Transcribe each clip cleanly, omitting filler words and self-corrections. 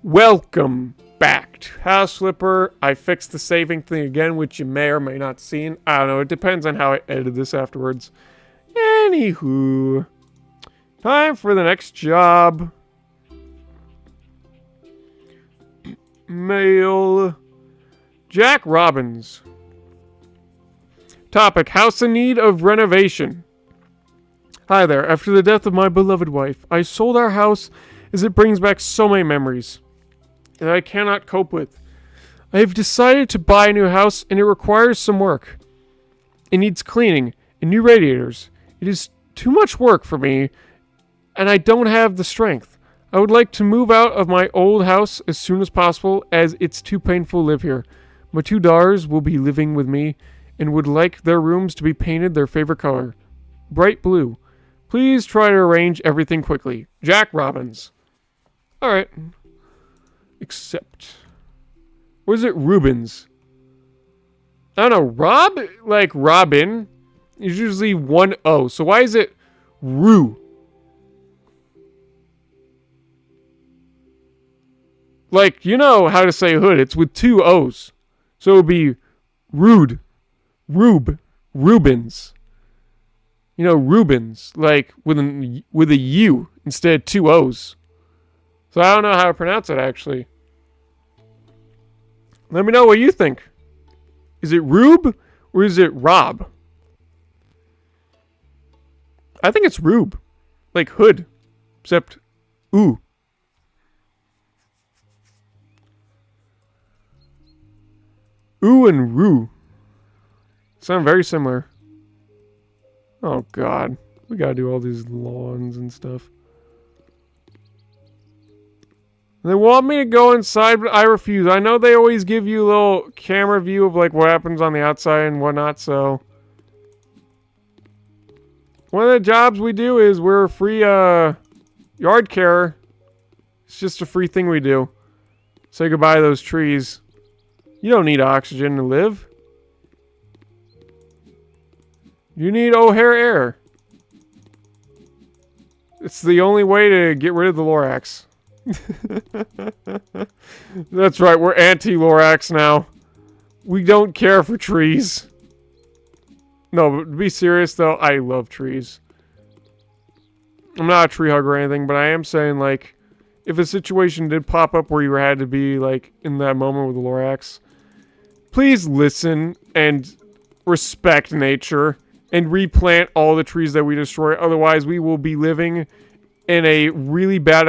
Welcome back to House Flipper. I fixed the saving thing again, which you may or may not seen. I don't know. It depends on how I edit this afterwards. Anywho, time for the next job. Mail. Jack Robbins. Topic: House in need of renovation. Hi there. After the death of my beloved wife, I sold our house as it brings back so many memories that I cannot cope with. I have decided to buy a new house, and it requires some work. It needs cleaning and new radiators. It is too much work for me, and I don't have the strength. I would like to move out of my old house as soon as possible, as it's too painful to live here. My 2 daughters will be living with me and would like their rooms to be painted their favorite color, bright blue. Please try to arrange everything quickly. Jack Robbins. Alright. Except. Or is it Rubens? I don't know. Rob? Like Robin? Is usually 1 O. So why is it Rue? Like, you know how to say hood. It's with 2 O's. So it would be Rude. Rube. Rubens. You know, Rubens. Like with a U instead of 2 O's. So I don't know how to pronounce it, actually. Let me know what you think. Is it Rube or is it Rob? I think it's Rube. Like hood. Except, ooh. Ooh and Rue. Sound very similar. Oh, God. We gotta do all these lawns and stuff. They want me to go inside, but I refuse. I know they always give you a little camera view of like what happens on the outside and whatnot, so. One of the jobs we do is we're a free yard carer. It's just a free thing we do. Say goodbye to those trees. You don't need oxygen to live. You need O'Hare air. It's the only way to get rid of the Lorax. That's right, we're anti-Lorax now. We don't care for trees. No, but to be serious though, I love trees. I'm not a tree hugger or anything, but I am saying, like, if a situation did pop up where you had to be, like, in that moment with the Lorax, please listen and respect nature and replant all the trees that we destroy. Otherwise, we will be living in a really bad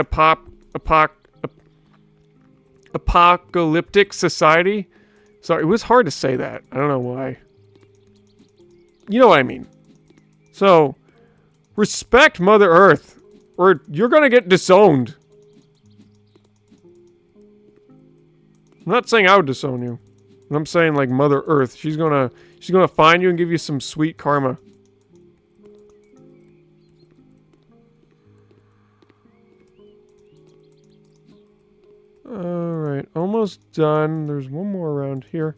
apocalyptic society. Sorry, it was hard to say that. I don't know why. You know what I mean. So, respect Mother Earth, or you're gonna get disowned. I'm not saying I would disown you. But I'm saying, like, Mother Earth. She's gonna find you and give you some sweet karma. Alright, almost done. There's one more around here.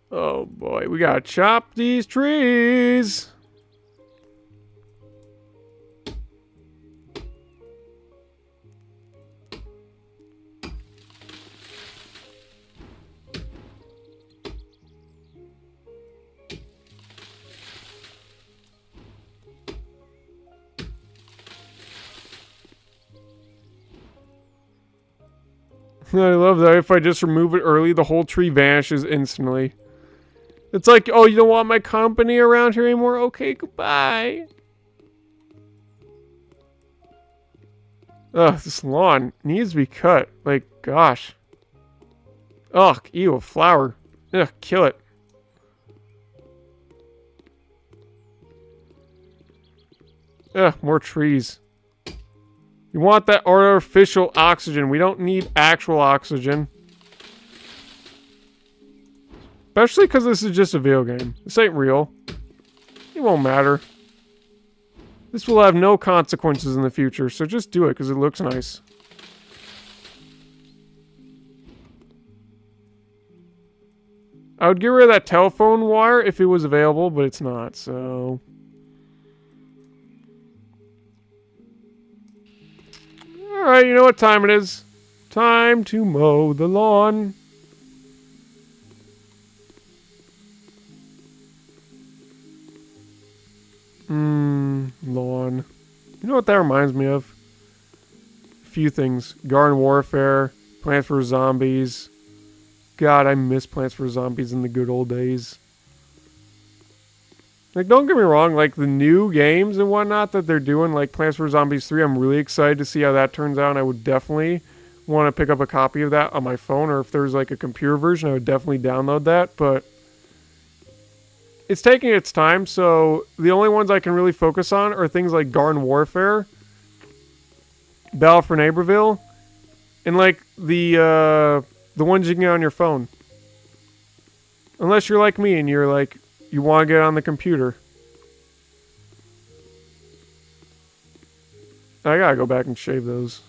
Oh boy, we gotta chop these trees. I love that if I just remove it early, the whole tree vanishes instantly. It's like, oh, you don't want my company around here anymore? Okay, goodbye. Ugh, this lawn needs to be cut. Like, gosh. Ugh, ew, a flower. Ugh, kill it. Ugh, more trees. You want that artificial oxygen. We don't need actual oxygen. Especially because this is just a video game. This ain't real. It won't matter. This will have no consequences in the future, so just do it because it looks nice. I would get rid of that telephone wire if it was available, but it's not, so... Alright, you know what time it is. Time to mow the lawn. Lawn. You know what that reminds me of? A few things. Garden Warfare, Plants vs. Zombies. God, I miss Plants vs. Zombies in the good old days. Like, don't get me wrong, like, the new games and whatnot that they're doing, like Plants vs. Zombies 3, I'm really excited to see how that turns out, and I would definitely want to pick up a copy of that on my phone, or if there's, like, a computer version, I would definitely download that, but it's taking its time, so the only ones I can really focus on are things like Garden Warfare, Battle for Neighborville, and, like, the ones you can get on your phone. Unless you're like me and you're, like, you want to get on the computer. I gotta go back and shave those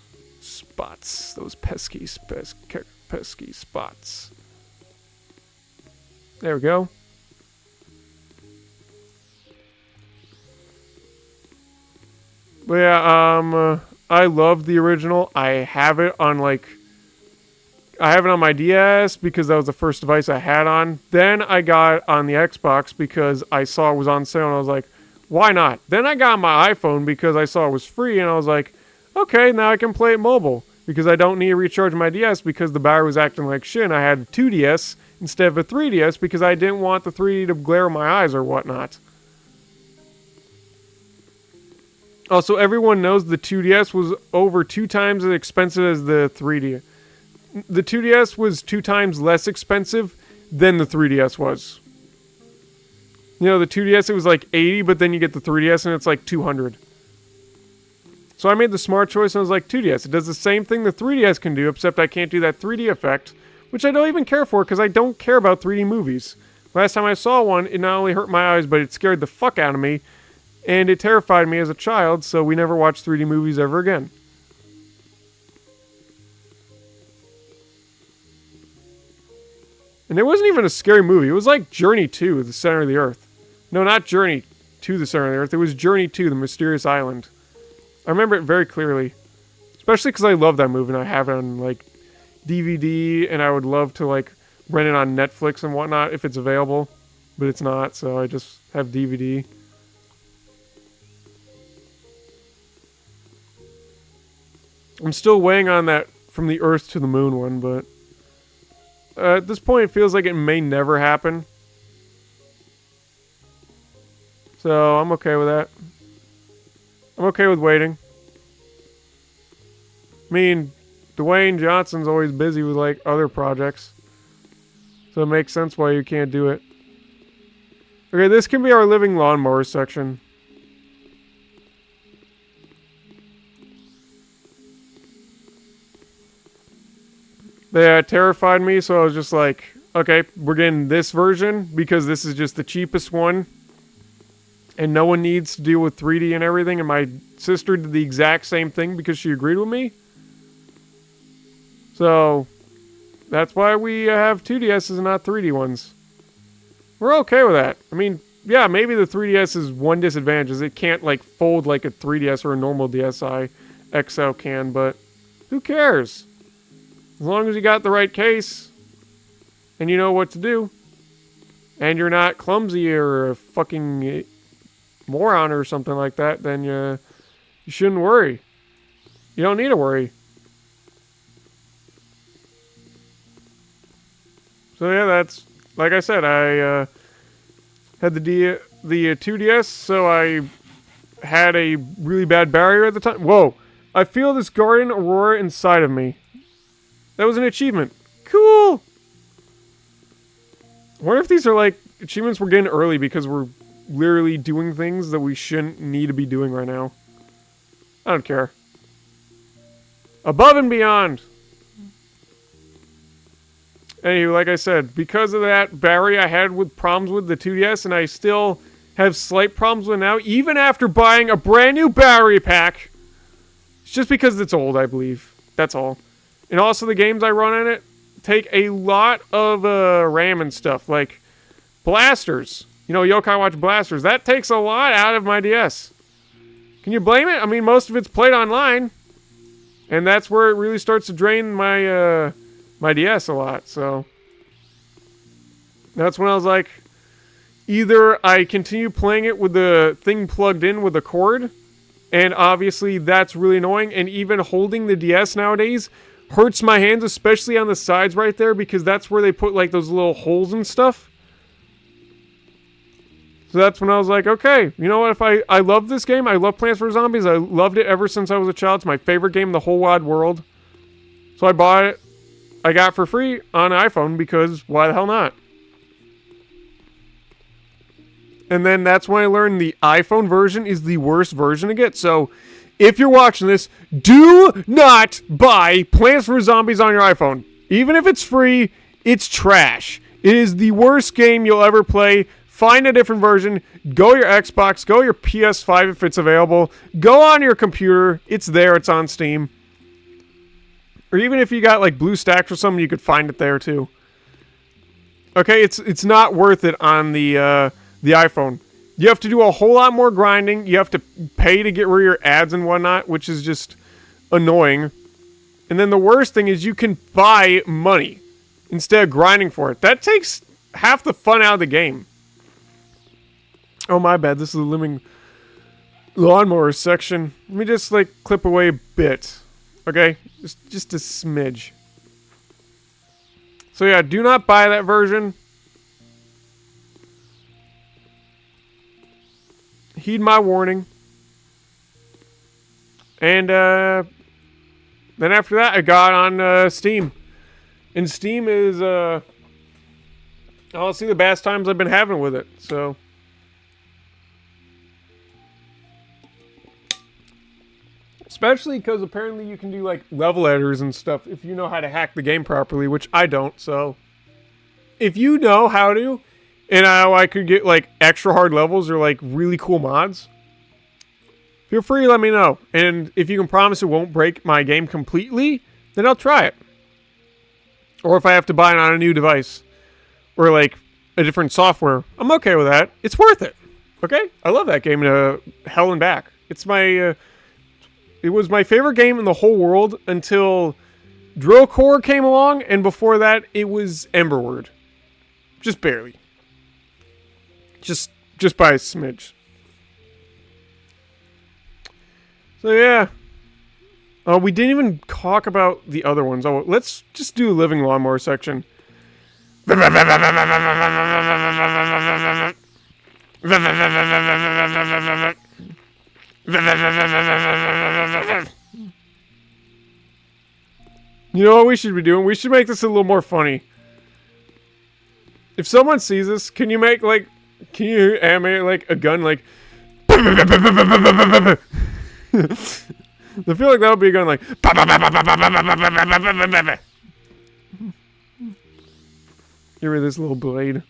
spots. Those pesky spots. There we go. But yeah, I love the original. I have it on, like, I have it on my DS because that was the first device I had on. Then I got it on the Xbox because I saw it was on sale and I was like, why not? Then I got my iPhone because I saw it was free and I was like, okay, now I can play it mobile because I don't need to recharge my DS because the battery was acting like shit and I had a 2DS instead of a 3DS because I didn't want the 3D to glare in my eyes or whatnot. Also, everyone knows the 2DS was over 2 times as expensive as the 3D. The 2DS was 2 times less expensive than the 3DS was. You know, the 2DS, it was like 80, but then you get the 3DS and it's like 200. So I made the smart choice and I was like, 2DS. It does the same thing the 3DS can do, except I can't do that 3D effect, which I don't even care for because I don't care about 3D movies. Last time I saw one, it not only hurt my eyes, but it scared the fuck out of me, and it terrified me as a child, so we never watched 3D movies ever again. And it wasn't even a scary movie. It was like Journey to the Center of the Earth. No, not Journey to the Center of the Earth. It was Journey to the Mysterious Island. I remember it very clearly. Especially because I love that movie and I have it on, like, DVD. And I would love to, like, rent it on Netflix and whatnot if it's available. But it's not, so I just have DVD. I'm still weighing on that From the Earth to the Moon one, but at this point, it feels like it may never happen. So, I'm okay with that. I'm okay with waiting. I mean, Dwayne Johnson's always busy with, like, other projects. So it makes sense why you can't do it. Okay, this can be our living lawnmower section. That terrified me, so I was just like, okay, we're getting this version because this is just the cheapest one. And no one needs to deal with 3D and everything. And my sister did the exact same thing because she agreed with me. So, that's why we have 2DSs and not 3D ones. We're okay with that. I mean, yeah, maybe the 3DS is one disadvantage is it can't, like, fold like a 3DS or a normal DSi XL can, but who cares? As long as you got the right case and you know what to do and you're not clumsy or a fucking moron or something like that, then you shouldn't worry. You don't need to worry. So yeah, that's, like I said, I had the 2DS, so I had a really bad barrier at the time. Whoa, I feel this Guardian Aurora inside of me. That was an achievement. Cool! I wonder if these are, like, achievements we're getting early because we're literally doing things that we shouldn't need to be doing right now. I don't care. Above and beyond. Anyway, like I said, because of that barrier I had with problems with the 2DS, and I still have slight problems with it now, even after buying a brand new battery pack. It's just because it's old, I believe. That's all. And also the games I run in it take a lot of RAM and stuff, like blasters. You know, Yokai Watch blasters. That takes a lot out of my DS. Can you blame it? I mean, most of it's played online. And that's where it really starts to drain my my DS a lot. So that's when I was like, either I continue playing it with the thing plugged in with the cord, and obviously that's really annoying, and even holding the DS nowadays hurts my hands, especially on the sides right there, because that's where they put like those little holes and stuff. So that's when I was like, okay, you know what, if I love this game, I love Plants vs. Zombies, I loved it ever since I was a child, it's my favorite game in the whole wide world. So I bought it, I got it for free on iPhone, because why the hell not? And then that's when I learned the iPhone version is the worst version to get. So if you're watching this, do not buy Plants vs. Zombies on your iPhone. Even if it's free, it's trash. It is the worst game you'll ever play. Find a different version. Go your Xbox. Go your PS5 if it's available. Go on your computer. It's there. It's on Steam. Or even if you got like BlueStacks or something, you could find it there too. Okay, it's not worth it on the iPhone. You have to do a whole lot more grinding. You have to pay to get rid of your ads and whatnot, which is just annoying. And then the worst thing is you can buy money instead of grinding for it. That takes half the fun out of the game. Oh, my bad. This is the living lawnmower section. Let me just, like, clip away a bit. Okay? Just a smidge. So, yeah, do not buy that version. Heed my warning. And, then after that, I got on, Steam. And Steam is, honestly the best times I've been having with it, so... Especially because apparently you can do like level editors and stuff if you know how to hack the game properly, which I don't, so... If you know how to, and how I could get like extra hard levels or like really cool mods, feel free to let me know. And if you can promise it won't break my game completely, then I'll try it. Or if I have to buy it on a new device, or like a different software, I'm okay with that. It's worth it. Okay? I love that game hell and back. It's my... It was my favorite game in the whole world until Drill Core came along, and before that, it was Emberword. Just barely. Just by a smidge. So yeah. We didn't even talk about the other ones. Oh, let's just do a living lawnmower section. You know what we should be doing? We should make this a little more funny. If someone sees this, can you animate like a gun like I feel like that would be a gun like Give me this little blade.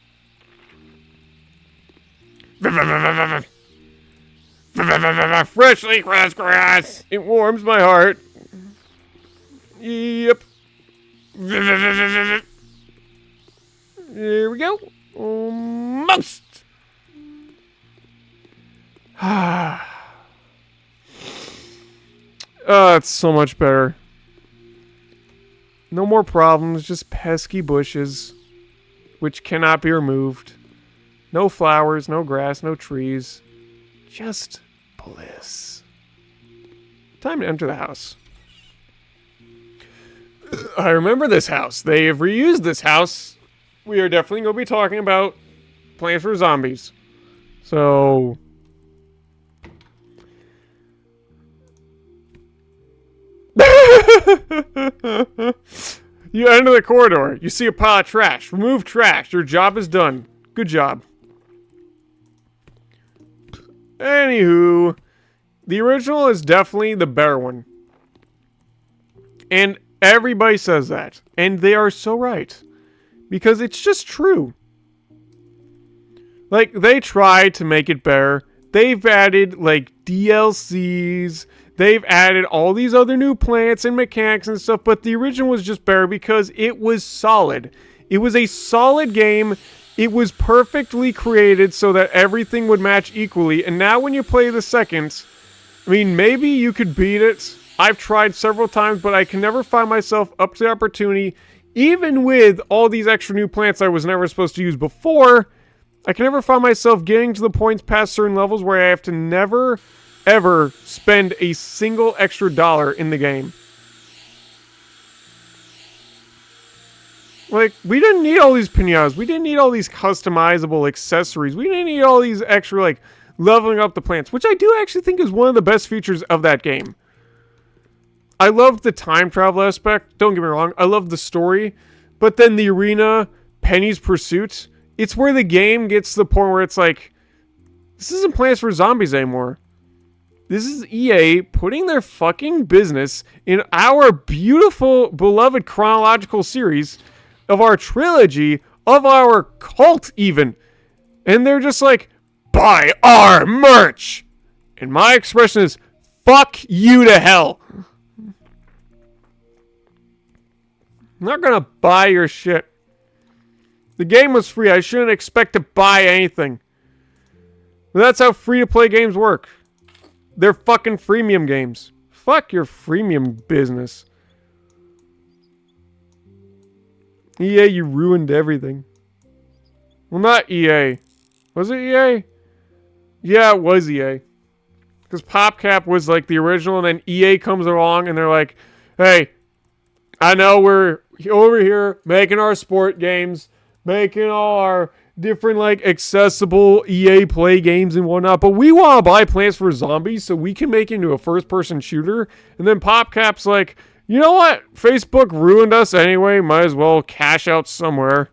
Freshly pressed grass. It warms my heart. Yep. There we go. Almost. Oh, it's so much better. No more problems, just pesky bushes, which cannot be removed. No flowers, no grass, no trees. Just bliss. Time to enter the house. I remember this house. They have reused this house. We are definitely going to be talking about Plants vs. Zombies. So... You enter the corridor. You see a pile of trash. Remove trash. Your job is done. Good job. Anywho, the original is definitely the better one. And everybody says that. And they are so right. Because it's just true. Like, they tried to make it better. They've added, like, DLCs. They've added all these other new plants and mechanics and stuff. But the original was just better because it was solid. It was a solid game. It was perfectly created so that everything would match equally. And now when you play the second, I mean, maybe you could beat it. I've tried several times, but I can never find myself up to the opportunity. Even with all these extra new plants I was never supposed to use before, I can never find myself getting to the points past certain levels where I have to never, ever spend a single extra dollar in the game. Like, we didn't need all these pinatas. We didn't need all these customizable accessories. We didn't need all these extra, like, leveling up the plants, which I do actually think is one of the best features of that game. I loved the time travel aspect. Don't get me wrong. I love the story. But then the arena, Penny's Pursuit, it's where the game gets to the point where it's like, this isn't Plants vs. Zombies anymore. This is EA putting their fucking business in our beautiful, beloved chronological series of our trilogy, of our cult even. And they're just like, buy our merch. And my expression is, fuck you to hell. I'm not gonna buy your shit. The game was free. I shouldn't expect to buy anything. But that's how free-to-play games work. They're fucking freemium games. Fuck your freemium business. EA, you ruined everything. Well, not EA. Was it EA? Yeah, it was EA. Because PopCap was like the original, and then EA comes along and they're like, hey, I know we're over here making our sport games, making all our different like accessible EA Play games and whatnot, but we want to buy Plants vs. Zombies so we can make it into a first-person shooter. And then PopCap's like, you know what? Facebook ruined us anyway. Might as well cash out somewhere.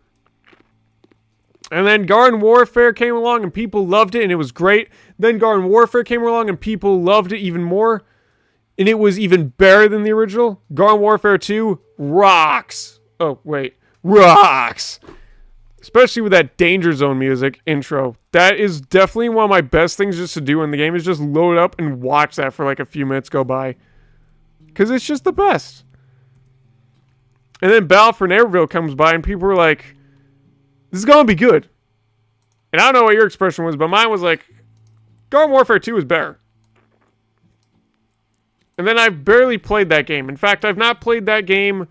And then Garden Warfare came along and people loved it and it was great. Then Garden Warfare came along and people loved it even more. And it was even better than the original. Garden Warfare 2 rocks. Oh, wait. Rocks. Especially with that Danger Zone music intro. That is definitely one of my best things just to do in the game is just load up and watch that for like a few minutes go by. Because it's just the best. And then Battle for Neighborville comes by and people are like, this is going to be good. And I don't know what your expression was, but mine was like, Garden Warfare 2 is better. And then I've barely played that game. In fact, I've not played that game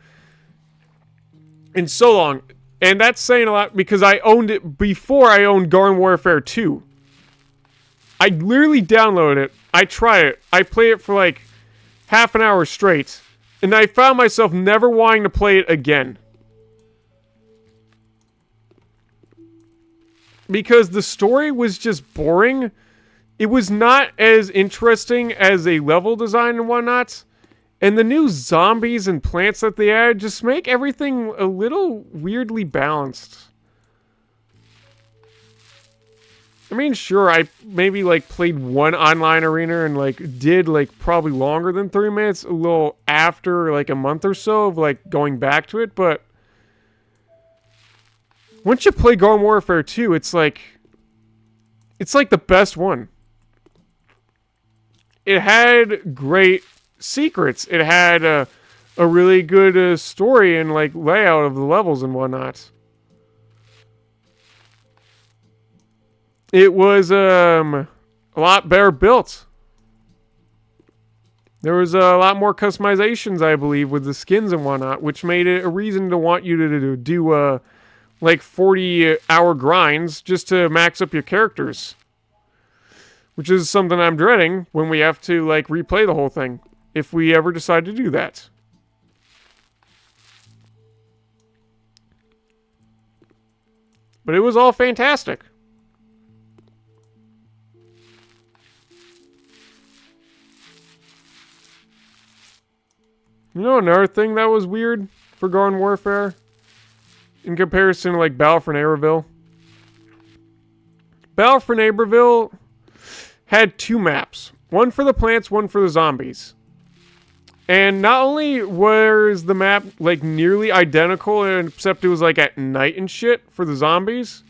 in so long. And that's saying a lot because I owned it before I owned Garden Warfare 2. I literally downloaded it. I tried it. I played it for like half an hour straight. And I found myself never wanting to play it again. Because the story was just boring. It was not as interesting as a level design and whatnot. And the new zombies and plants that they add just make everything a little weirdly balanced. I mean, sure, I maybe like played one online arena and like did like probably longer than 3 minutes a little after like a month or so of like going back to it. But once you play Garden Warfare 2, it's like the best one. It had great secrets. It had a really good story and like layout of the levels and whatnot. It was a lot better built. There was a lot more customizations, I believe, with the skins and whatnot, which made it a reason to want you to do like 40-hour grinds just to max up your characters. Which is something I'm dreading when we have to like replay the whole thing. If we ever decide to do that. But it was all fantastic. You know another thing that was weird for Garden Warfare? In comparison to like Battle for Neighborville? Battle for Neighborville had two maps. One for the plants, one for the zombies. And not only was the map like nearly identical, except it was like at night and shit for the zombies.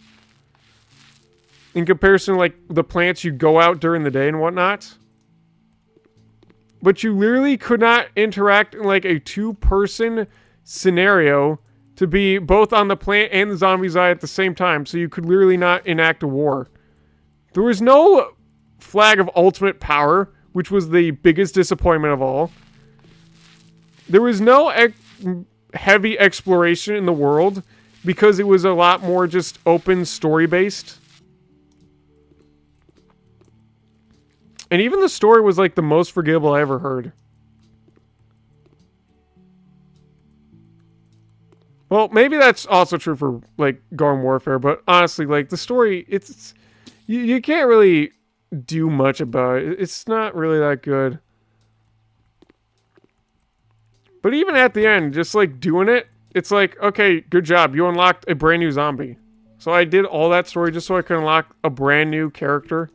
In comparison to like the plants, you go out during the day and whatnot. But you literally could not interact in like a two-person scenario to be both on the plant and the zombie side at the same time. So you could literally not enact a war. There was no flag of ultimate power, which was the biggest disappointment of all. there was no heavy exploration in the world because it was a lot more just open story based. And even the story was like the most forgivable I ever heard. Well, maybe that's also true for like Garden Warfare, but honestly, like the story, it's you can't really do much about it. It's not really that good. But even at the end, just like doing it, it's like, okay, good job. You unlocked a brand new zombie. So I did all that story just so I could unlock a brand new character.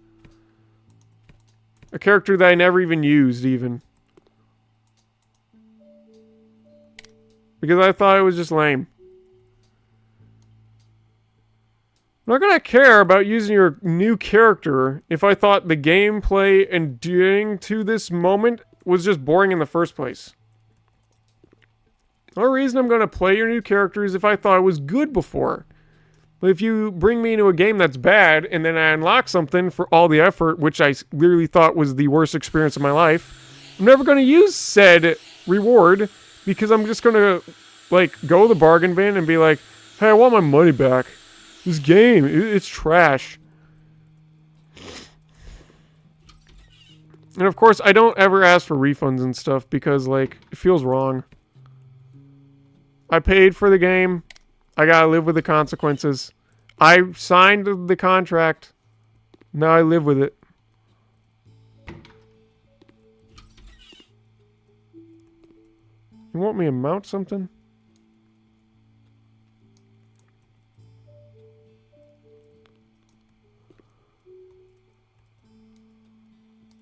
A character that I never even used, even. Because I thought it was just lame. I'm not gonna care about using your new character if I thought the gameplay and getting to this moment was just boring in the first place. The only reason I'm gonna play your new character is if I thought it was good before. But if you bring me into a game that's bad and then I unlock something for all the effort, which I literally thought was the worst experience of my life, I'm never gonna use said reward because I'm just gonna like go to the bargain bin and be like, hey, I want my money back. This game, it's trash. And of course, I don't ever ask for refunds and stuff because, like, it feels wrong. I paid for the game. I gotta live with the consequences. I signed the contract. Now I live with it. You want me to mount something?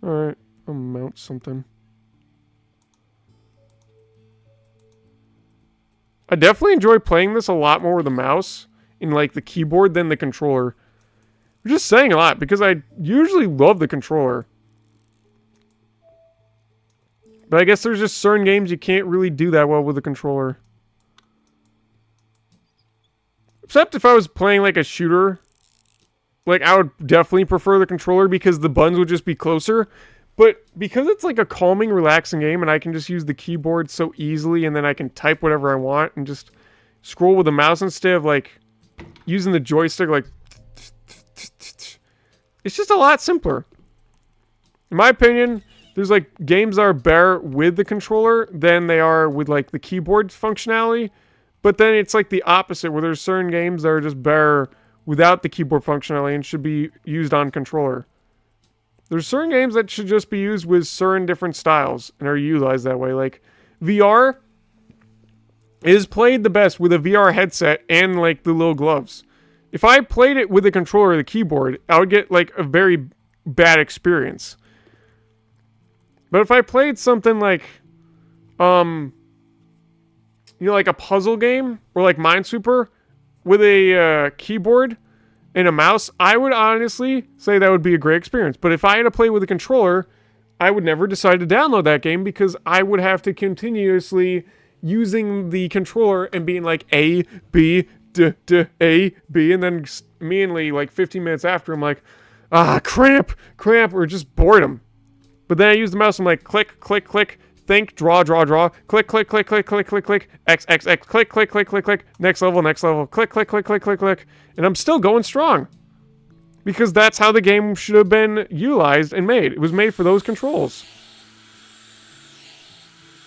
Alright, I'll mount something. I definitely enjoy playing this a lot more with the mouse and like the keyboard than the controller. I'm just saying a lot because I usually love the controller. But I guess there's just certain games you can't really do that well with the controller. Except if I was playing like a shooter. Like, I would definitely prefer the controller because the buttons would just be closer. But because it's like a calming, relaxing game and I can just use the keyboard so easily and then I can type whatever I want and just scroll with the mouse instead of like using the joystick like... It's just a lot simpler. In my opinion, there's like games that are better with the controller than they are with like the keyboard functionality. But then it's like the opposite where there's certain games that are just better without the keyboard functionality and should be used on controller. There's certain games that should just be used with certain different styles and are utilized that way. Like VR is played the best with a VR headset and like the little gloves. If I played it with the controller or the keyboard, I would get like a very bad experience. But if I played something like, you know, like a puzzle game or like Minesweeper with a keyboard and a mouse, I would honestly say that would be a great experience. But if I had to play with a controller, I would never decide to download that game because I would have to continuously using the controller and being like A, B, D, D, A, B, and then immediately like 15 minutes after, I'm like, cramp, or just boredom. But then I use the mouse, I'm like, click, click, click, think, draw, click, click, click, click, click, click, click, X, X, X, click, click, click, click, click, next level, click, click, click, click, click, click, and I'm still going strong. Because that's how the game should have been utilized and made. It was made for those controls.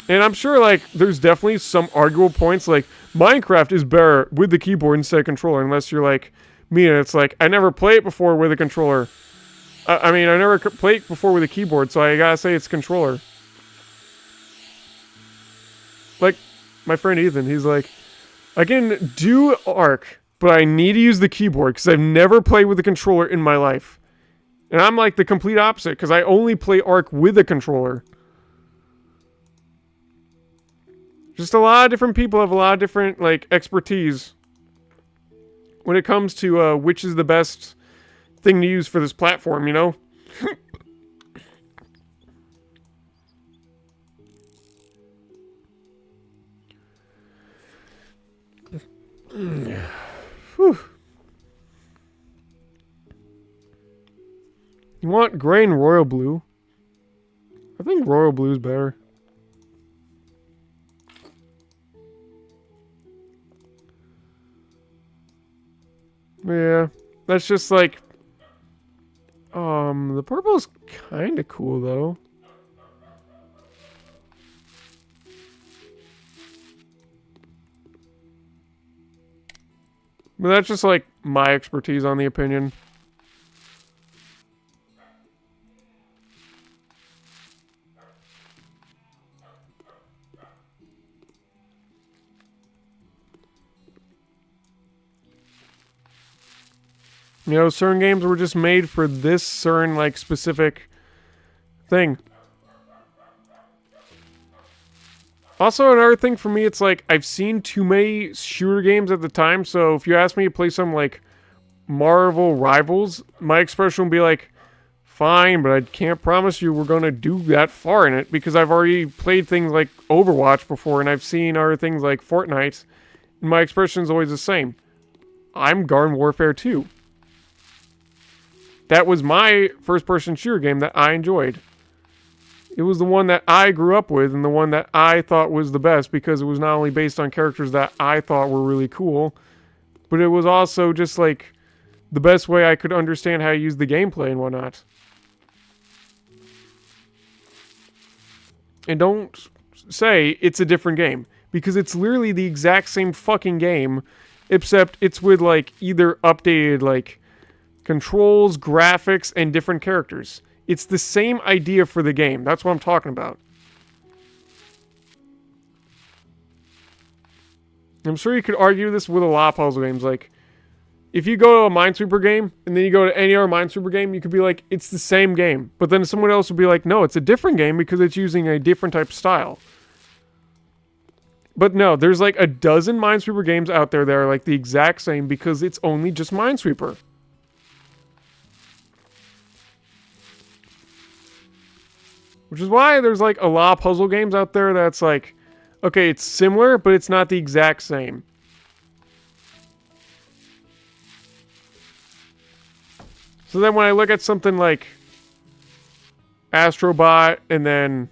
And I'm sure, like, there's definitely some arguable points, like, Minecraft is better with the keyboard instead of controller, unless you're like me, and it's like, I never played it before with a controller. I mean, I never played it before with a keyboard, so I gotta say it's controller. Like, my friend Ethan, he's like, I can do Ark, but I need to use the keyboard because I've never played with a controller in my life. And I'm like the complete opposite because I only play Ark with a controller. Just a lot of different people have a lot of different, like, expertise when it comes to which is the best thing to use for this platform, you know? Whew. You want gray and royal blue? I think royal blue is better. Yeah, that's just like, the purple's kind of cool though. But that's just like my expertise on the opinion. You know, certain games were just made for this certain, like, specific thing. Also, another thing for me, it's like, I've seen too many shooter games at the time, so if you ask me to play some, like, Marvel Rivals, my expression would be like, fine, but I can't promise you we're going to do that far in it, because I've already played things like Overwatch before, and I've seen other things like Fortnite, and my expression is always the same. I'm Garden Warfare 2. That was my first-person shooter game that I enjoyed. It was the one that I grew up with and the one that I thought was the best because it was not only based on characters that I thought were really cool, but it was also just like the best way I could understand how to use the gameplay and whatnot. And don't say it's a different game because it's literally the exact same fucking game, except it's with like either updated like controls, graphics, and different characters. It's the same idea for the game. That's what I'm talking about. I'm sure you could argue this with a lot of puzzle games. Like, if you go to a Minesweeper game, and then you go to any other Minesweeper game, you could be like, it's the same game. But then someone else would be like, no, it's a different game because it's using a different type of style. But no, there's like a dozen Minesweeper games out there that are like the exact same because it's only just Minesweeper. Which is why there's like a lot of puzzle games out there that's like, okay, it's similar, but it's not the exact same. So then when I look at something like Astrobot and then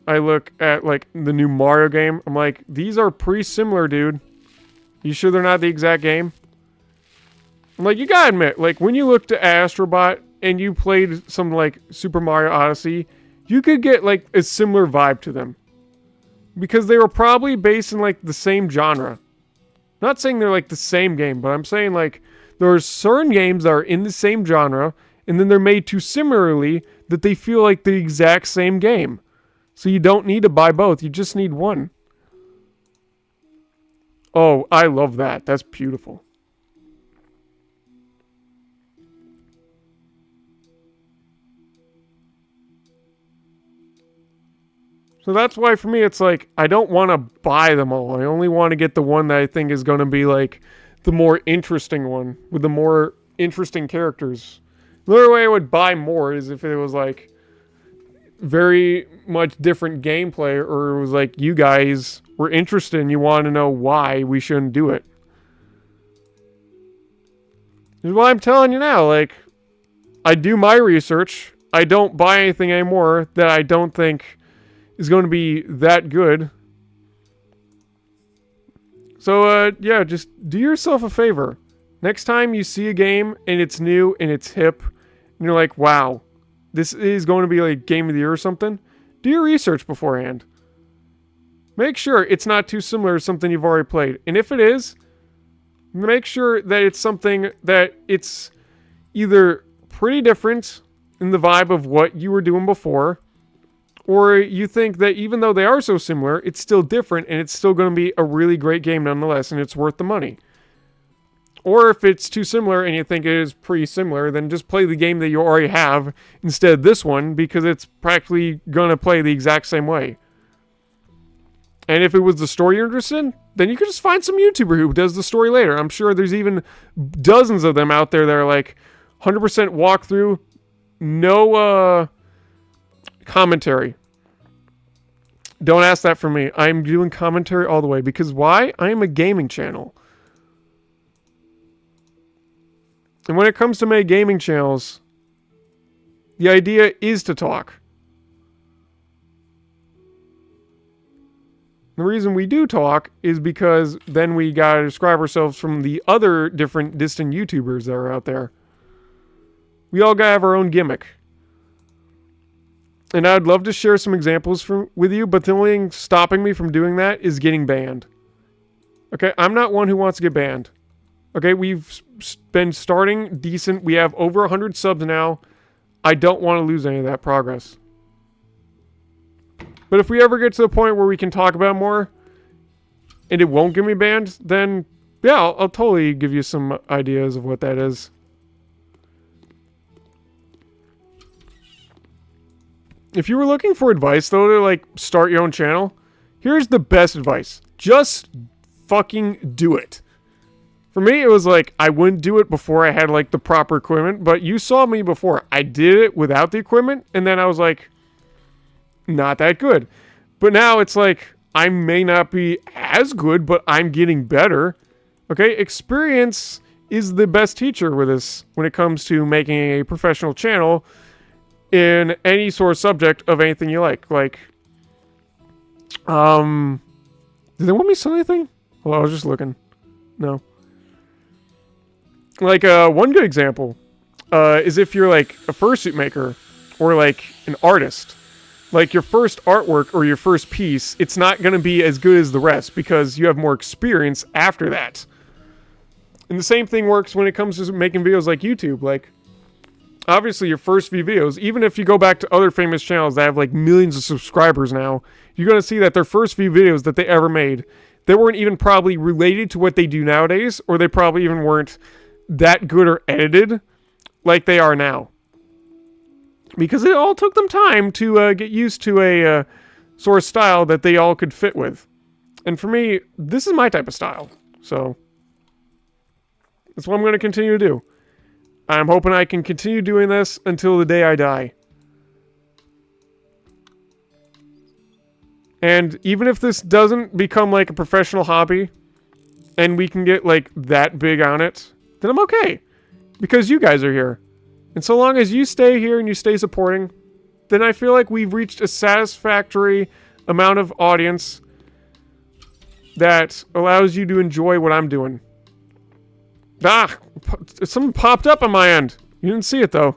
I look at like the new Mario game, I'm like, these are pretty similar, dude. You sure they're not the exact game? I'm like, you gotta admit, like when you looked at Astrobot and you played some like Super Mario Odyssey, you could get like a similar vibe to them. Because they were probably based in like the same genre. Not saying they're like the same game, but I'm saying like there are certain games that are in the same genre and then they're made too similarly that they feel like the exact same game. So you don't need to buy both, you just need one. Oh, I love that. That's beautiful. So that's why for me it's like, I don't want to buy them all. I only want to get the one that I think is going to be like the more interesting one with the more interesting characters. The other way I would buy more is if it was like very much different gameplay or it was like you guys were interested and you want to know why we shouldn't do it. This is why I'm telling you now, like, I do my research. I don't buy anything anymore that I don't think is going to be that good. So, yeah, just do yourself a favor. Next time you see a game and it's new and it's hip, and you're like, wow, this is going to be like Game of the Year or something, do your research beforehand. Make sure it's not too similar to something you've already played. And if it is, make sure that it's something that it's either pretty different in the vibe of what you were doing before, or you think that even though they are so similar, it's still different and it's still going to be a really great game nonetheless and it's worth the money. Or if it's too similar and you think it is pretty similar, then just play the game that you already have instead of this one because it's practically going to play the exact same way. And if it was the story you're interested in, then you could just find some YouTuber who does the story later. I'm sure there's even dozens of them out there that are like 100% walkthrough, no commentary. Don't ask that from me. I'm doing commentary all the way because why? I am a gaming channel. And when it comes to my gaming channels, the idea is to talk. The reason we do talk is because then we gotta describe ourselves from the other different distant YouTubers that are out there. We all gotta have our own gimmick. And I'd love to share some examples with you, but the only thing stopping me from doing that is getting banned. Okay, I'm not one who wants to get banned. Okay, we've been starting decent. We have over 100 subs now. I don't want to lose any of that progress. But if we ever get to the point where we can talk about more, and it won't get me banned, then yeah, I'll totally give you some ideas of what that is. If you were looking for advice, though, to, like, start your own channel, here's the best advice. Just fucking do it. For me, it was like, I wouldn't do it before I had, like, the proper equipment, but you saw me before. I did it without the equipment, and then I was like, not that good. But now it's like, I may not be as good, but I'm getting better. Okay, experience is the best teacher with this when it comes to making a professional channel in any sort of subject of anything you like. Like, did they want me to say anything? Well, I was just looking. No. Like, one good example is if you're, like, a fursuit maker or, like, an artist. Like, your first artwork or your first piece, it's not going to be as good as the rest because you have more experience after that. And the same thing works when it comes to making videos like YouTube. Like, obviously, your first few videos, even if you go back to other famous channels that have, like, millions of subscribers now, you're going to see that their first few videos that they ever made, they weren't even probably related to what they do nowadays, or they probably even weren't that good or edited like they are now. Because it all took them time to get used to a sort of style that they all could fit with. And for me, this is my type of style. So, that's what I'm going to continue to do. I'm hoping I can continue doing this until the day I die. And even if this doesn't become like a professional hobby, and we can get like that big on it, then I'm okay. Because you guys are here. And so long as you stay here and you stay supporting, then I feel like we've reached a satisfactory amount of audience that allows you to enjoy what I'm doing. Ah! Something popped up on my end. You didn't see it, though.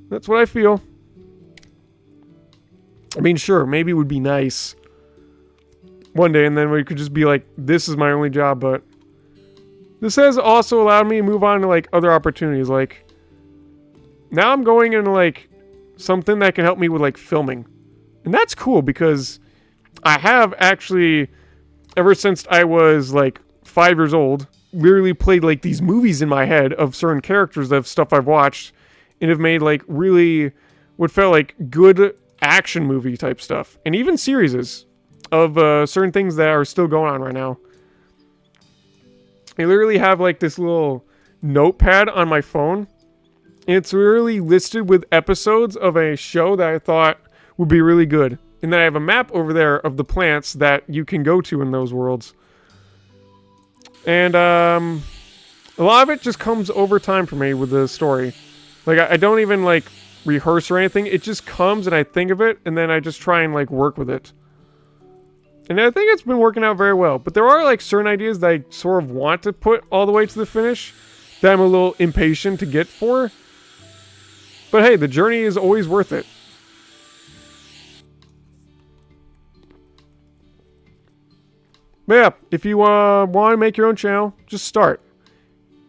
That's what I feel. I mean, sure, maybe it would be nice one day, and then we could just be like, this is my only job, but this has also allowed me to move on to, like, other opportunities. Like, now I'm going into, like, something that can help me with, like, filming. And that's cool, because I have actually, ever since I was, like, 5 years old, literally played, like, these movies in my head of certain characters of stuff I've watched, and have made, like, really what felt like good action movie type stuff. And even series of certain things that are still going on right now. I literally have, like, this little notepad on my phone. And it's literally listed with episodes of a show that I thought would be really good. And then I have a map over there of the plants that you can go to in those worlds. And a lot of it just comes over time for me with the story. Like, I don't even, like, rehearse or anything. It just comes and I think of it, and then I just try and, like, work with it. And I think it's been working out very well. But there are, like, certain ideas that I sort of want to put all the way to the finish that I'm a little impatient to get for. But hey, the journey is always worth it. But yeah, if you want to make your own channel, just start.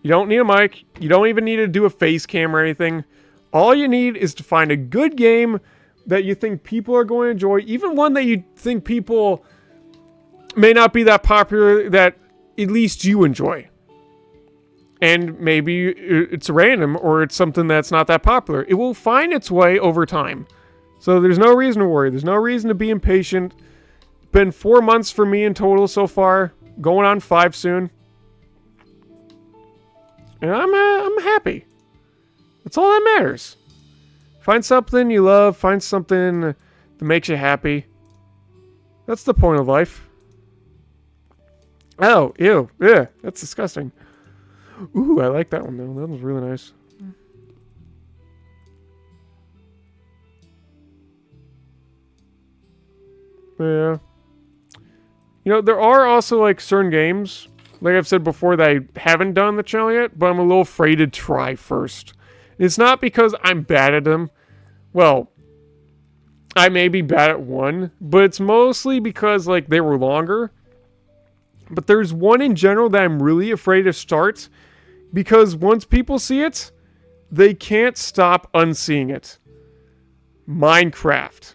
You don't need a mic. You don't even need to do a face cam or anything. All you need is to find a good game that you think people are going to enjoy. Even one that you think people may not be that popular, that at least you enjoy. And maybe it's random or it's something that's not that popular. It will find its way over time. So there's no reason to worry. There's no reason to be impatient. Been 4 months for me in total so far. Going on 5 soon. And I'm happy. That's all that matters. Find something you love. Find something that makes you happy. That's the point of life. Oh, ew. Yeah, that's disgusting. Ooh, I like that one, though. That was really nice. Yeah. You know, there are also, like, certain games, like I've said before, that I haven't done the channel yet, but I'm a little afraid to try first. It's not because I'm bad at them. Well, I may be bad at one, but it's mostly because, like, they were longer. But there's one in general that I'm really afraid to start, because once people see it, they can't stop unseeing it. Minecraft.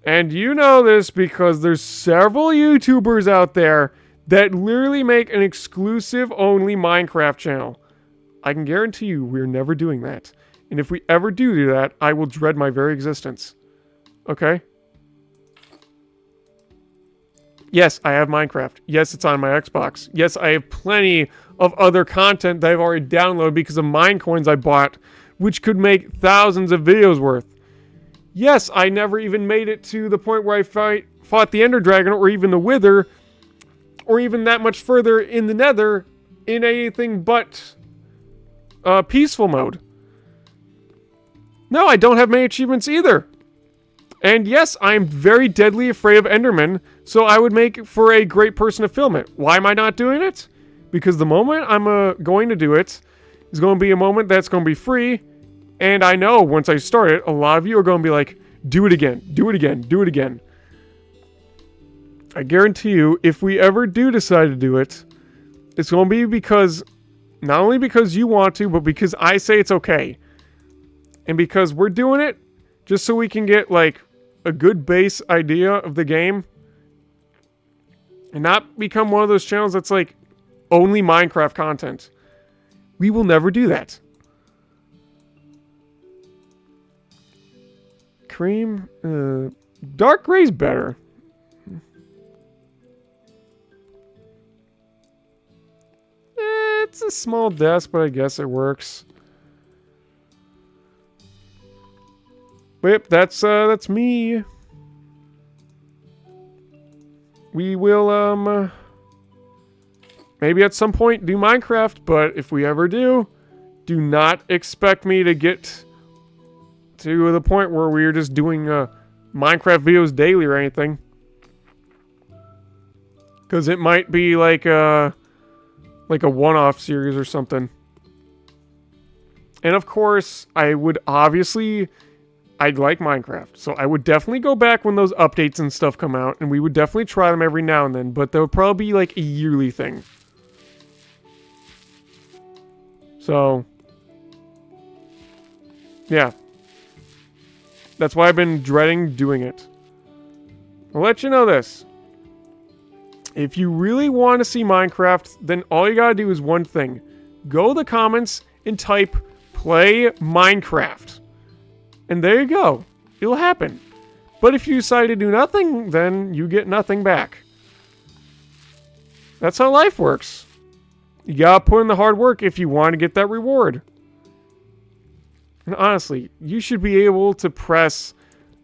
And you know this because there's several YouTubers out there that literally make an exclusive only Minecraft channel. I can guarantee you we're never doing that. And if we ever do that, I will dread my very existence. Okay? Yes, I have Minecraft. Yes, it's on my Xbox. Yes, I have plenty of other content that I've already downloaded because of Minecoins I bought, which could make thousands of videos worth. Yes, I never even made it to the point where I fought the Ender Dragon or even the Wither, or even that much further in the Nether in anything but peaceful mode. No, I don't have many achievements either. And yes, I'm very deadly afraid of Endermen, so I would make for a great person to film it. Why am I not doing it? Because the moment I'm going to do it is going to be a moment that's going to be free. And I know once I start it, a lot of you are going to be like, do it again, do it again, do it again. I guarantee you, if we ever do decide to do it, it's going to be because, not only because you want to, but because I say it's okay. And because we're doing it just so we can get, like, a good base idea of the game. And not become one of those channels that's, like, only Minecraft content. We will never do that. Cream? Dark gray's better. It's a small desk, but I guess it works. Yep, that's me. We will, maybe at some point do Minecraft, but if we ever do not expect me to get to the point where we're just doing, Minecraft videos daily or anything. Because it might be like a one-off series or something. And of course, I'd like Minecraft. So I would definitely go back when those updates and stuff come out. And we would definitely try them every now and then. But that would probably be like a yearly thing. So, yeah. That's why I've been dreading doing it. I'll let you know this. If you really want to see Minecraft, then all you gotta do is one thing. Go to the comments and type play Minecraft. And there you go. It'll happen. But if you decide to do nothing, then you get nothing back. That's how life works. You gotta put in the hard work if you want to get that reward. And honestly, you should be able to press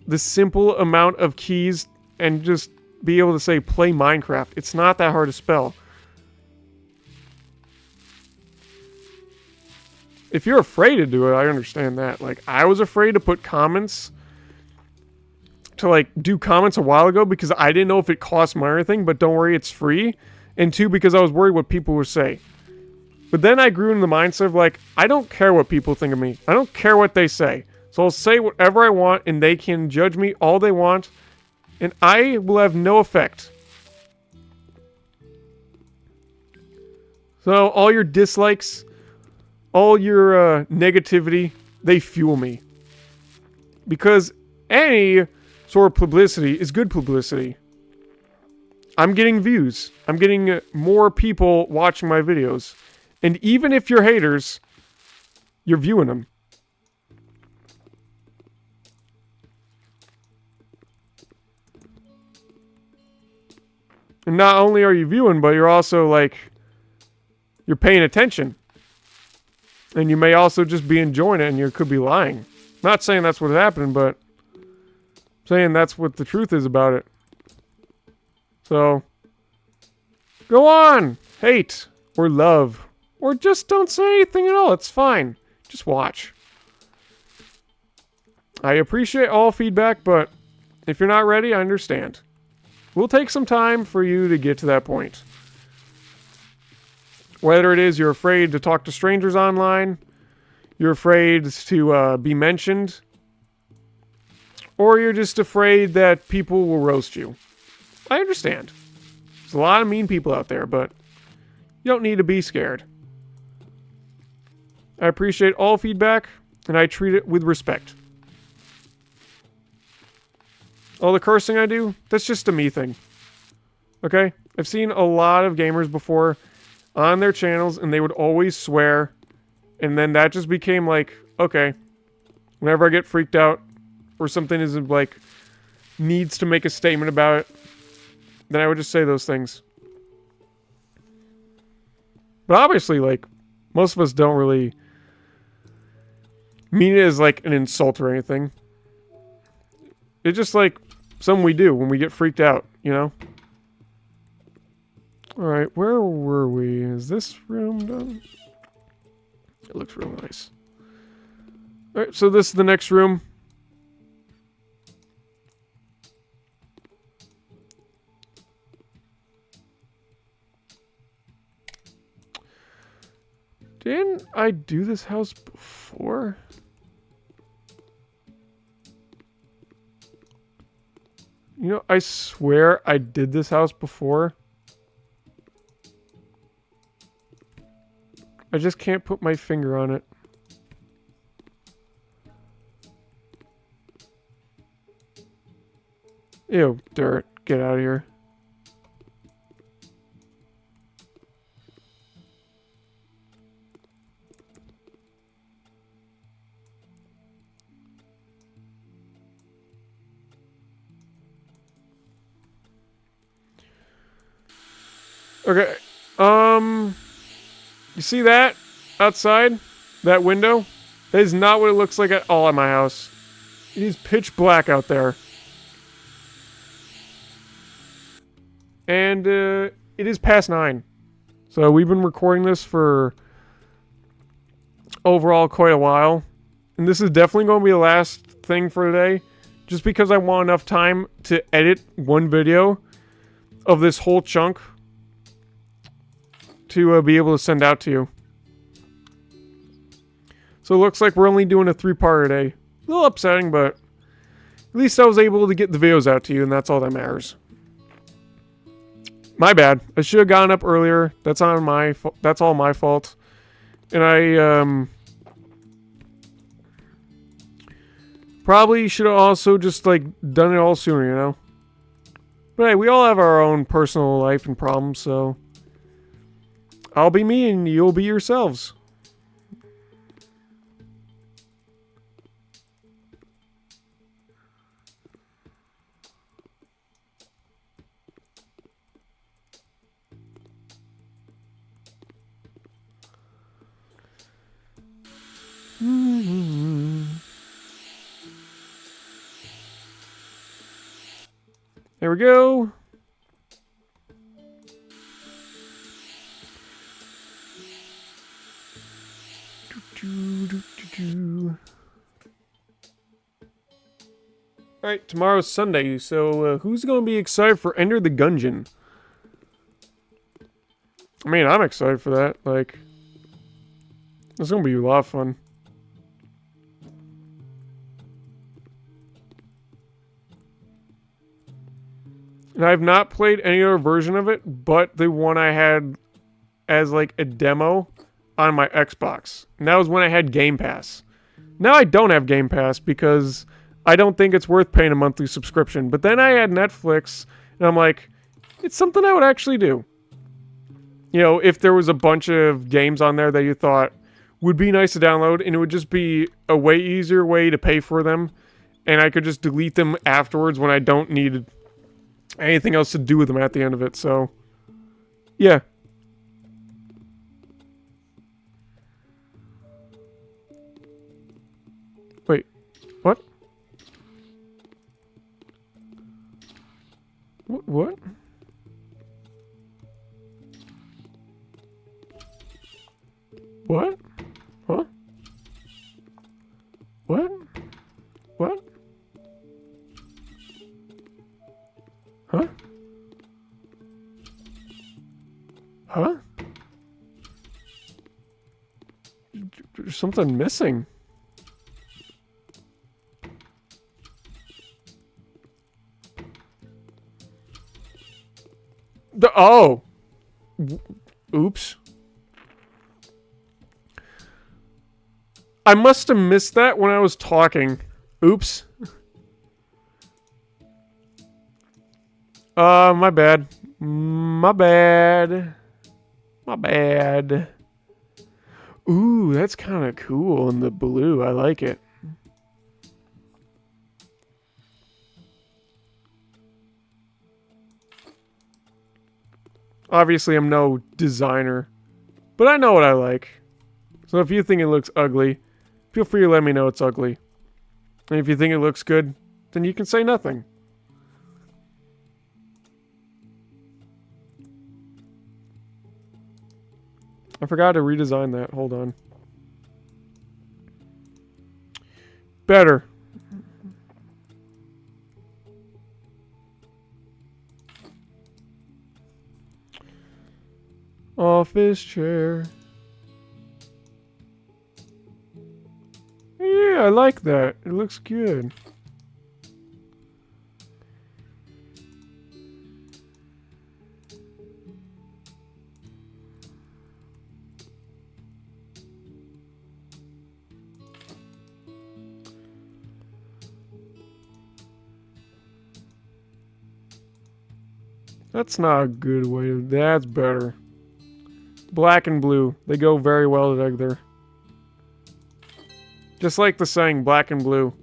the simple amount of keys and just be able to say play Minecraft. It's not that hard to spell. If you're afraid to do it, I understand that. Like, I was afraid to put comments, to like do comments a while ago because I didn't know if it cost money or anything, but don't worry, it's free. And two, because I was worried what people would say. But then I grew in the mindset of like, I don't care what people think of me. I don't care what they say. So I'll say whatever I want and they can judge me all they want. And I will have no effect. So all your dislikes, all your negativity, they fuel me. Because any sort of publicity is good publicity. I'm getting views. I'm getting more people watching my videos. And even if you're haters, you're viewing them. And not only are you viewing, but you're also like, you're paying attention. And you may also just be enjoying it and you could be lying. Not saying that's what happened, but saying that's what the truth is about it. So, go on! Hate. Or love. Or just don't say anything at all. It's fine. Just watch. I appreciate all feedback, but If you're not ready, I understand. We'll take some time for you to get to that point. Whether it is you're afraid to talk to strangers online, you're afraid to be mentioned, or you're just afraid that people will roast you. I understand. There's a lot of mean people out there, but you don't need to be scared. I appreciate all feedback, and I treat it with respect. All the cursing I do, that's just a me thing. Okay? I've seen a lot of gamers before on their channels, and they would always swear, and then that just became like, okay, whenever I get freaked out, or something isn't like, needs to make a statement about it, then I would just say those things. But obviously, like, most of us don't really mean it as like an insult or anything. It's just like something we do when we get freaked out, you know? Alright, where were we? Is this room done? It looks real nice. Alright, so this is the next room. Didn't I do this house before? You know, I swear I did this house before. I just can't put my finger on it. Ew, dirt. Get out of here. Okay, you see that outside? That window? That is not what it looks like at all at my house. It is pitch black out there. And, it is past 9. So we've been recording this for overall quite a while. And this is definitely going to be the last thing for today. Just because I want enough time to edit one video of this whole chunk to be able to send out to you. So it looks like we're only doing a 3-part today. A little upsetting, but at least I was able to get the videos out to you, and that's all that matters. My bad. I should have gotten up earlier. That's on my. That's all my fault. And I probably should have also just like done it all sooner, you know. But hey, we all have our own personal life and problems, so I'll be me and you'll be yourselves. There we go. Alright, tomorrow's Sunday, so who's going to be excited for Enter the Gungeon? I mean, I'm excited for that. Like, it's going to be a lot of fun. And I've not played any other version of it, but the one I had as like a demo on my Xbox. And that was when I had Game Pass. Now I don't have Game Pass because I don't think it's worth paying a monthly subscription. But then I had Netflix, and I'm like, it's something I would actually do. You know, if there was a bunch of games on there that you thought would be nice to download, and it would just be a way easier way to pay for them, and I could just delete them afterwards when I don't need anything else to do with them at the end of it, so yeah. Wait, what? What? What? Huh? What? What? something missing. Oh! Oops. I must have missed that when I was talking. Oops. My bad. My bad. My bad. Ooh, that's kind of cool in the blue. I like it. Obviously, I'm no designer, but I know what I like. So if you think it looks ugly, feel free to let me know it's ugly. And if you think it looks good, then you can say nothing. I forgot to redesign that. Hold on. Better. Office chair. Yeah, I like that. It looks good. That's not a good way to... That's better. Black and blue. They go very well together. Just like the saying, black and blue.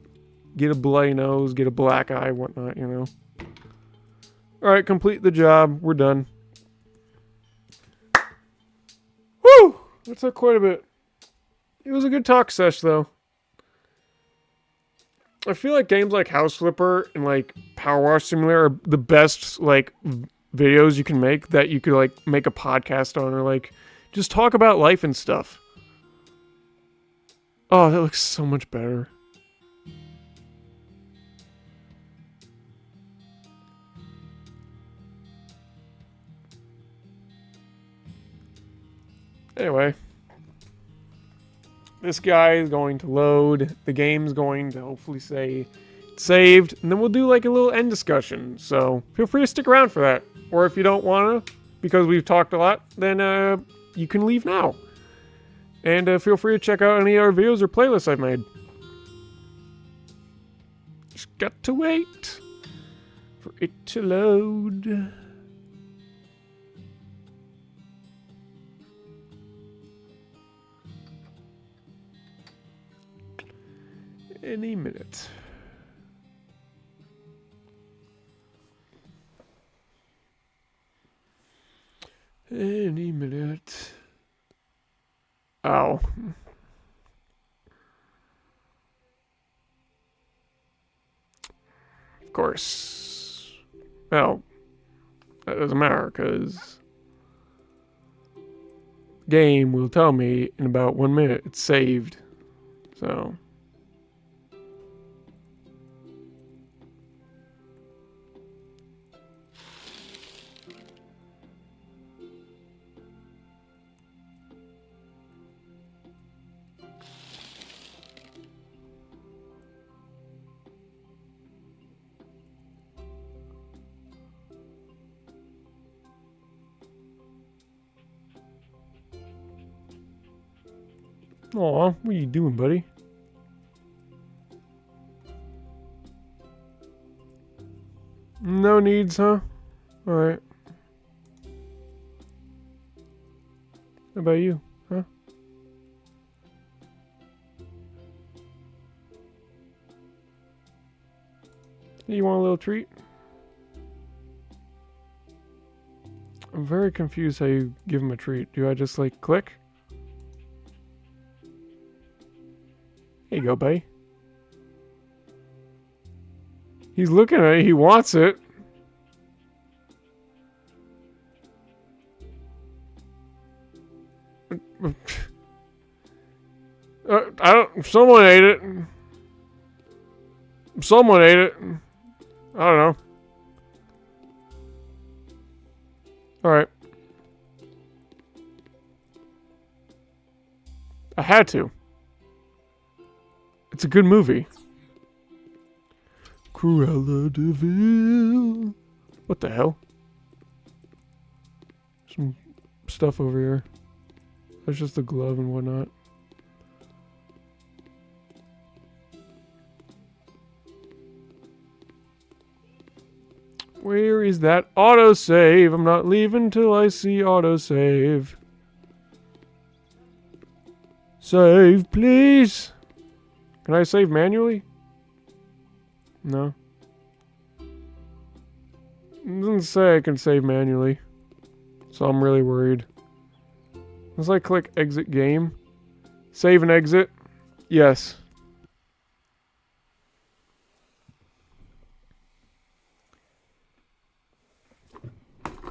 Get a bloody nose, get a black eye, whatnot, you know. Alright, complete the job. We're done. Woo! That took quite a bit. It was a good talk sesh, though. I feel like games like House Flipper and, like, Power Wash Simulator are the best, like, videos you can make that you could, like, make a podcast on or, like, just talk about life and stuff. Oh, that looks so much better. Anyway. This guy is going to load. The game's going to hopefully say it's saved. And then we'll do like a little end discussion. So feel free to stick around for that. Or if you don't want to, because we've talked a lot, then you can leave now. And feel free to check out any other videos or playlists I've made. Just got to wait for it to load. Any minute. Any minute. Oh. Of course. Well, that doesn't matter because game will tell me in about 1 minute it's saved. So. Aw, what are you doing, buddy? No needs, huh? Alright. How about you, huh? You want a little treat? I'm very confused how you give him a treat. Do I just, like, click? Here you go, buddy. He's looking at it. He wants it. I don't... Someone ate it. Someone ate it. I don't know. Alright. I had to. It's a good movie. Cruella de Vil. What the hell? Some stuff over here. That's just the glove and whatnot. Where is that autosave? I'm not leaving till I see autosave. Save, please. Can I save manually? No. It doesn't say I can save manually. So I'm really worried. Unless I click exit game. Save and exit. Yes.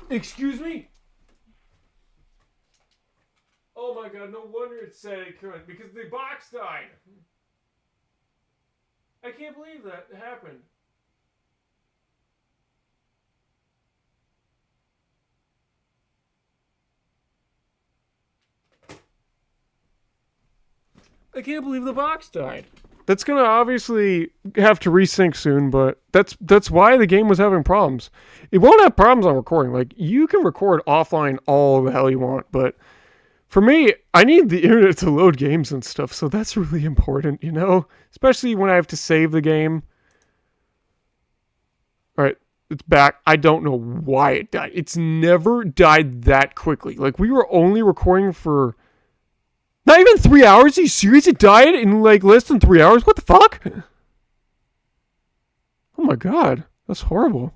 Excuse me? Oh my god, no wonder it said it couldn't. Because the box died. I can't believe that happened. I can't believe the box died. That's gonna obviously have to resync soon, but that's why the game was having problems. It won't have problems on recording. Like, you can record offline all the hell you want, but for me, I need the internet to load games and stuff, so that's really important, you know? Especially when I have to save the game. Alright, it's back. I don't know why it died. It's never died that quickly. Like, we were only recording for not even 3 hours? Are you serious? It died in like less than 3 hours? What the fuck? Oh my god. That's horrible.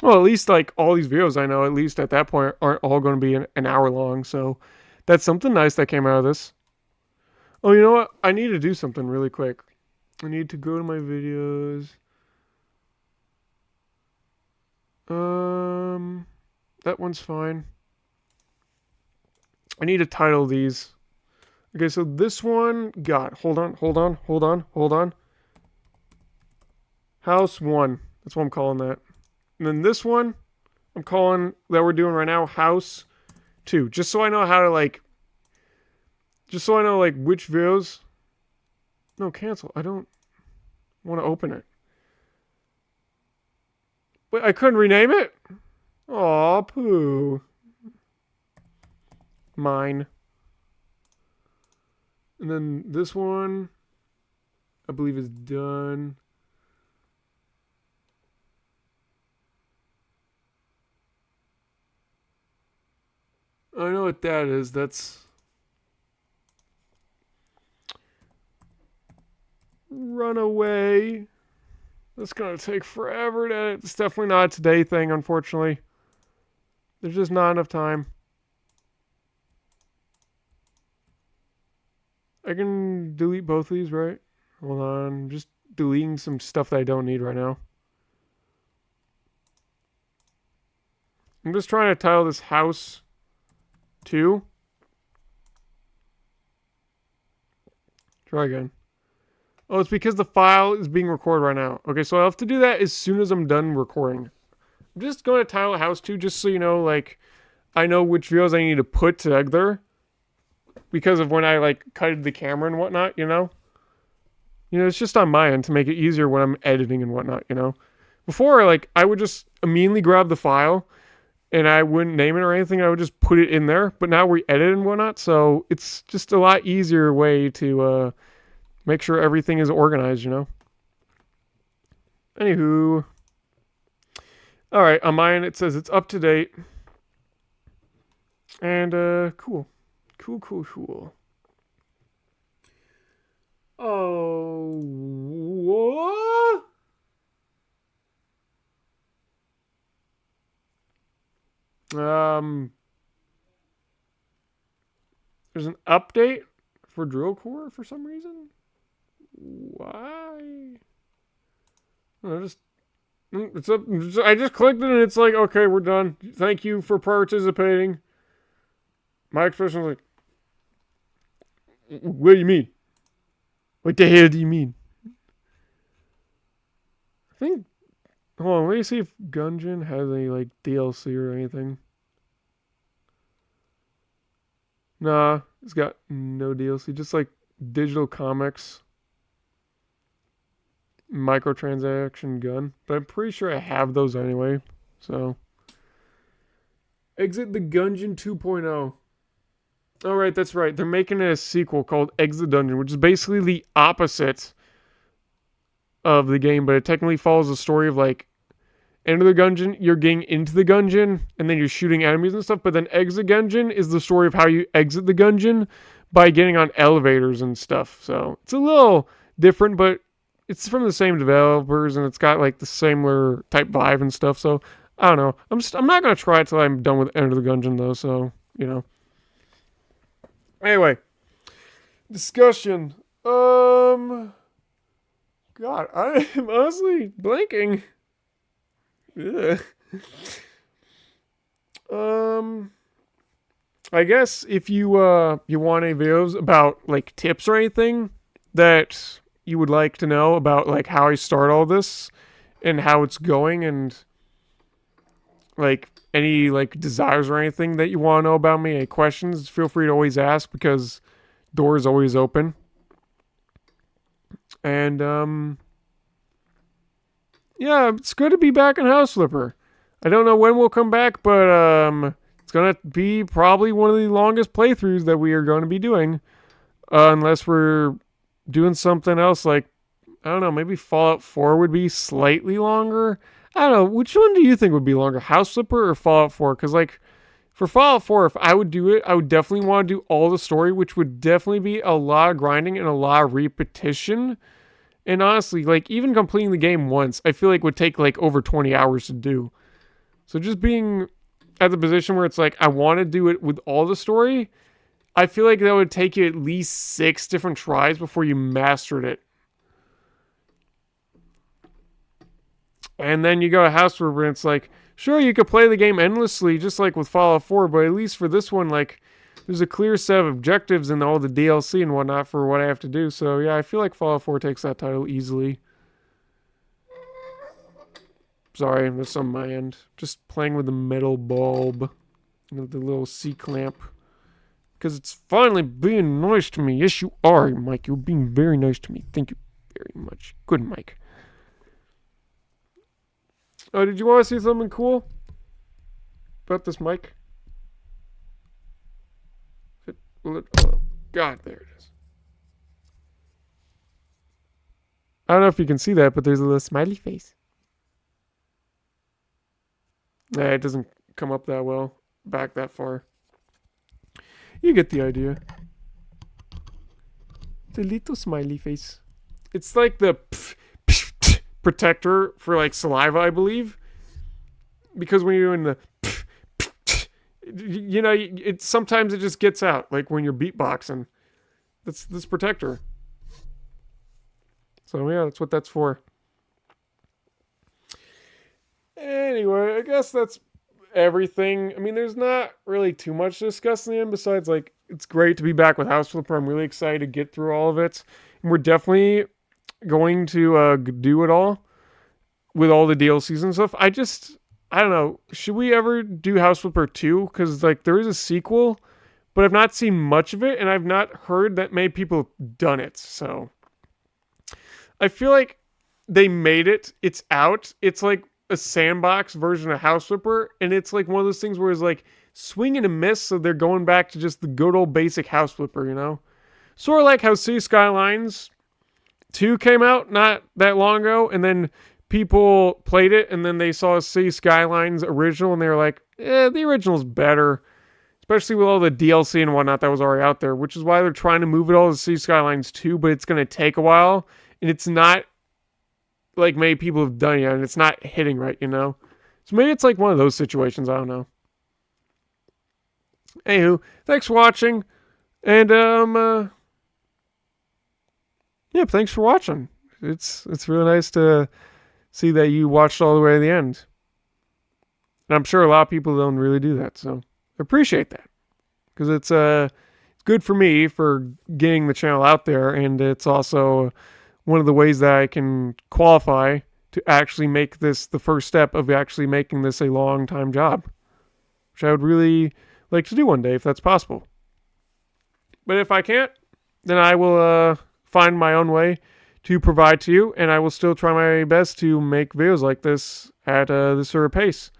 Well, at least like all these videos I know, at least at that point, aren't all going to be an hour long. So that's something nice that came out of this. Oh, you know what? I need to do something really quick. I need to go to my videos. That one's fine. I need to title these. Okay, so this one got, hold on. House 1. That's what I'm calling that. And then this one, I'm calling, that we're doing right now, House 2. Just so I know how to like, which videos. No, cancel. I don't want to open it. Wait, I couldn't rename it? Aw, poo. Mine. And then this one, I believe is done. I know what that is. That's Runaway. That's gonna take forever to edit. It's definitely not a today thing, unfortunately. There's just not enough time. I can delete both of these, right? Hold on. I'm just deleting some stuff that I don't need right now. I'm just trying to title this House 2. Try again. Oh, it's because the file is being recorded right now. Okay, so I'll have to do that as soon as I'm done recording. I'm just going to title House 2 just so you know, like, I know which videos I need to put together. Because of when I, like, cut the camera and whatnot, you know? You know, it's just on my end to make it easier when I'm editing and whatnot, you know? Before, like, I would just immediately grab the file and I wouldn't name it or anything. I would just put it in there. But now we edit and whatnot, so it's just a lot easier way to make sure everything is organized, you know? Anywho. Alright, on mine it says it's up to date. And, cool. Cool. Oh, what? There's an update for Drill Core for some reason. Why? It's up. I just clicked it and it's like, okay, we're done. Thank you for participating. My expression was like, what do you mean? What the hell do you mean? I think, hold on, let me see if Gungeon has any, like, DLC or anything. Nah, it's got no DLC, just, like, digital comics. microtransaction gun, but I'm pretty sure I have those anyway. So, Exit the Gungeon 2.0. Oh, right, that's right. They're making a sequel called Exit the Dungeon, which is basically the opposite of the game, but it technically follows the story of like Enter the Gungeon, you're getting into the Gungeon, and then you're shooting enemies and stuff. But then Exit Gungeon is the story of how you exit the Gungeon by getting on elevators and stuff. So it's a little different, but it's from the same developers, and it's got like the similar type vibe and stuff. So I don't know. I'm not gonna try it till I'm done with Enter the Gungeon though. So you know. Anyway, discussion. God, I am honestly blanking. Ugh. I guess if you want any videos about like tips or anything that you would like to know about like how I start all this and how it's going and like any like desires or anything that you want to know about me, any questions, feel free to always ask because door is always open. And yeah, it's good to be back in House Flipper. I don't know when we'll come back, but it's gonna be probably one of the longest playthroughs that we are going to be doing, unless we're doing something else like I don't know, maybe Fallout 4 would be slightly longer. I don't know, which one do you think would be longer, House Flipper or Fallout 4? Because like for Fallout 4, if I would do it, I would definitely want to do all the story, which would definitely be a lot of grinding and a lot of repetition. And honestly, like even completing the game once, I feel like would take like over 20 hours to do. So just being at the position where it's like I want to do it with all the story, I feel like that would take you at least 6 different tries before you mastered it. And then you go to House Flipper and it's like, sure, you could play the game endlessly just like with Fallout 4, but at least for this one, like there's a clear set of objectives and all the DLC and whatnot for what I have to do. So yeah, I feel like Fallout 4 takes that title easily. Sorry, that's on my end. Just playing with the metal bulb. With the little C-clamp. Because it's finally being nice to me. Yes, you are, Mike. You're being very nice to me. Thank you very much. Good, Mike. Oh, did you want to see something cool about this mic? Oh, God, there it is. I don't know if you can see that, but there's a little smiley face. Nah, it doesn't come up that well, back that far. You get the idea. The little smiley face. It's like the protector for like saliva, I believe. Because when you're doing the you know, it sometimes it just gets out, like when you're beatboxing. That's this protector. So yeah, that's what that's for. Anyway, I guess that's everything. I mean, there's not really too much to discuss in the end besides like it's great to be back with House Flipper. I'm really excited to get through all of it. And we're definitely going to do it all with all the DLCs and stuff. I don't know. Should we ever do House Flipper 2? Because like there is a sequel, but I've not seen much of it, and I've not heard that many people have done it. So I feel like they made it. It's out. It's like a sandbox version of House Flipper, and it's like one of those things where it's like swing and a miss, so they're going back to just the good old basic House Flipper, you know? Sort of like how City Skylines 2 came out not that long ago, and then people played it, and then they saw City Skylines original, and they were like, the original's better. Especially with all the DLC and whatnot that was already out there, which is why they're trying to move it all to City Skylines 2, but it's going to take a while, and it's not like many people have done yet, and it's not hitting right, you know? So maybe it's like one of those situations, I don't know. Anywho, thanks for watching, and, yeah, thanks for watching. It's really nice to see that you watched all the way to the end. And I'm sure a lot of people don't really do that, so I appreciate that. Because it's good for me for getting the channel out there, and it's also one of the ways that I can qualify to actually make this the first step of actually making this a long-time job, which I would really like to do one day if that's possible. But if I can't, then I will find my own way to provide to you, and I will still try my best to make videos like this at this sort of pace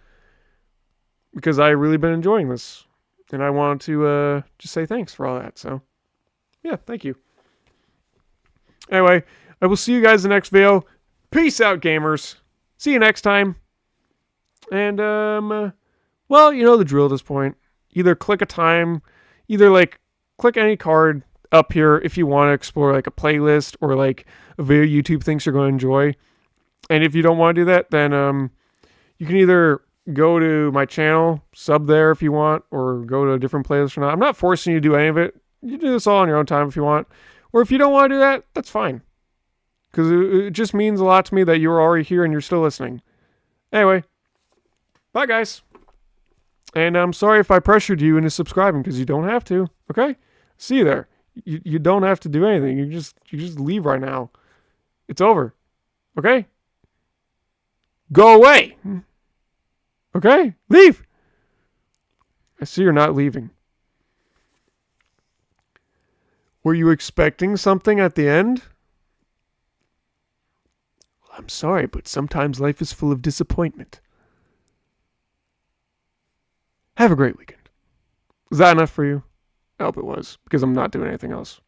because I've really been enjoying this, and I want to just say thanks for all that. So, yeah, thank you. Anyway, I will see you guys in the next video. Peace out, gamers. See you next time. And, well, you know the drill at this point. Either click a time, either, like, click any card up here if you want to explore, like, a playlist or, like, a video YouTube thinks you're going to enjoy. And if you don't want to do that, then, you can either go to my channel, sub there if you want, or go to a different playlist or not. I'm not forcing you to do any of it. You do this all on your own time if you want. Or if you don't want to do that, that's fine. Because it just means a lot to me that you're already here and you're still listening. Anyway, bye guys. And I'm sorry if I pressured you into subscribing because you don't have to. Okay? See you there. You don't have to do anything. You just leave right now. It's over. Okay? Go away. Okay? Leave. I see you're not leaving. Were you expecting something at the end? I'm sorry, but sometimes life is full of disappointment. Have a great weekend. Was that enough for you? I hope it was, because I'm not doing anything else.